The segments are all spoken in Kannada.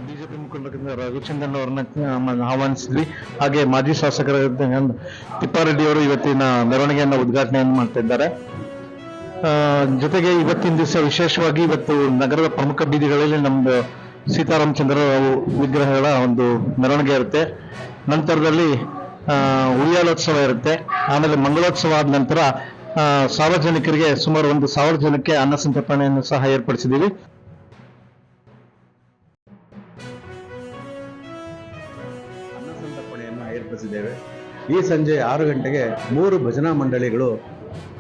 ಬಿಜೆಪಿ ಮುಖಂಡರಾದ ರಘುಚಂದನ್ ಅವರನ್ನ ಆಹ್ವಾನಿಸಿದ್ವಿ. ಹಾಗೆ ಮಾಜಿ ಶಾಸಕರಾದ ತಿಪ್ಪಾರೆಡ್ಡಿ ಅವರು ಇವತ್ತಿನ ಮೆರವಣಿಗೆಯನ್ನು ಉದ್ಘಾಟನೆಯನ್ನು ಮಾಡ್ತಾ ಇದ್ದಾರೆ. ಜೊತೆಗೆ ಇವತ್ತಿನ ದಿವಸ ವಿಶೇಷವಾಗಿ ಇವತ್ತು ನಗರದ ಪ್ರಮುಖ ಬೀದಿಗಳಲ್ಲಿ ನಮ್ದು ಸೀತಾರಾಮಚಂದ್ರ ವಿಗ್ರಹಗಳ ಒಂದು ಮೆರವಣಿಗೆ ಇರುತ್ತೆ. ನಂತರದಲ್ಲಿ ಉಯ್ಯಾಲೋತ್ಸವ ಇರುತ್ತೆ. ಆಮೇಲೆ ಮಂಗಳೋತ್ಸವ ಆದ ನಂತರ ಸಾರ್ವಜನಿಕರಿಗೆ ಸುಮಾರು 1,000 ಜನಕ್ಕೆ ಅನ್ನ ಸಂತರ್ಪಣೆಯನ್ನು ಸಹ ಏರ್ಪಡಿಸಿದ್ದೀವಿ. ಅನ್ನ ಸಂತರ್ಪಣೆಯನ್ನು ಏರ್ಪಡಿಸಿದ್ದೇವೆ. ಈ ಸಂಜೆ 6 ಗಂಟೆಗೆ 3 ಭಜನಾ ಮಂಡಳಿಗಳು,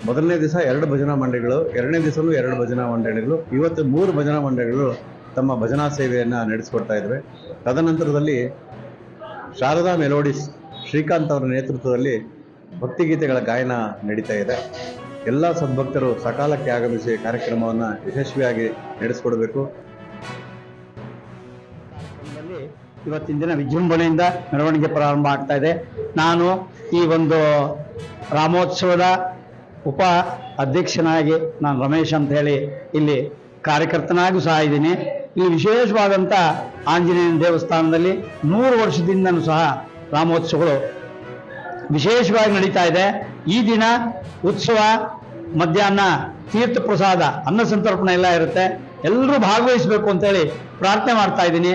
ಮೊದಲನೇ ದಿವಸ 2 ಭಜನಾ ಮಂಡಳಿಗಳು, ಎರಡನೇ ದಿವಸವೂ 2 ಭಜನಾ ಮಂಡಳಿಗಳು, ಇವತ್ತು 3 ಭಜನಾ ಮಂಡಳಿಗಳು ತಮ್ಮ ಭಜನಾ ಸೇವೆಯನ್ನು ನಡೆಸಿಕೊಡ್ತಾ ಇದ್ದಾವೆ. ತದನಂತರದಲ್ಲಿ ಶಾರದಾ ಮೆಲೋಡಿಸ್ ಶ್ರೀಕಾಂತ್ ಅವರ ನೇತೃತ್ವದಲ್ಲಿ ಭಕ್ತಿಗೀತೆಗಳ ಗಾಯನ ನಡೀತಾ ಇದೆ. ಎಲ್ಲ ಸದ್ಭಕ್ತರು ಸಕಾಲಕ್ಕೆ ಆಗಮಿಸಿ ಕಾರ್ಯಕ್ರಮವನ್ನು ಯಶಸ್ವಿಯಾಗಿ ನಡೆಸಿಕೊಡಬೇಕು. ಇವತ್ತಿನ ದಿನ ವಿಜೃಂಭಣೆಯಿಂದ ಮೆರವಣಿಗೆ ಪ್ರಾರಂಭ ಆಗ್ತಾ ಇದೆ. ನಾನು ಈ ಒಂದು ರಾಮೋತ್ಸವದ ಉಪ ಅಧ್ಯಕ್ಷನಾಗಿ ನಾನು ರಮೇಶ್ ಅಂತ ಹೇಳಿ ಇಲ್ಲಿ ಕಾರ್ಯಕರ್ತನಾಗೂ ಸಹ ಇದ್ದೀನಿ. ಇಲ್ಲಿ ವಿಶೇಷವಾದಂಥ ಆಂಜನೇಯನ ದೇವಸ್ಥಾನದಲ್ಲಿ 100 ವರ್ಷದಿಂದನೂ ಸಹ ರಾಮೋತ್ಸವಗಳು ವಿಶೇಷವಾಗಿ ನಡೀತಾ ಇದೆ. ಈ ದಿನ ಉತ್ಸವ, ಮಧ್ಯಾಹ್ನ ತೀರ್ಥ ಪ್ರಸಾದ, ಅನ್ನ ಸಂತರ್ಪಣೆ ಎಲ್ಲ ಇರುತ್ತೆ. ಎಲ್ಲರೂ ಭಾಗವಹಿಸಬೇಕು ಅಂತೇಳಿ ಪ್ರಾರ್ಥನೆ ಮಾಡ್ತಾ ಇದ್ದೀನಿ.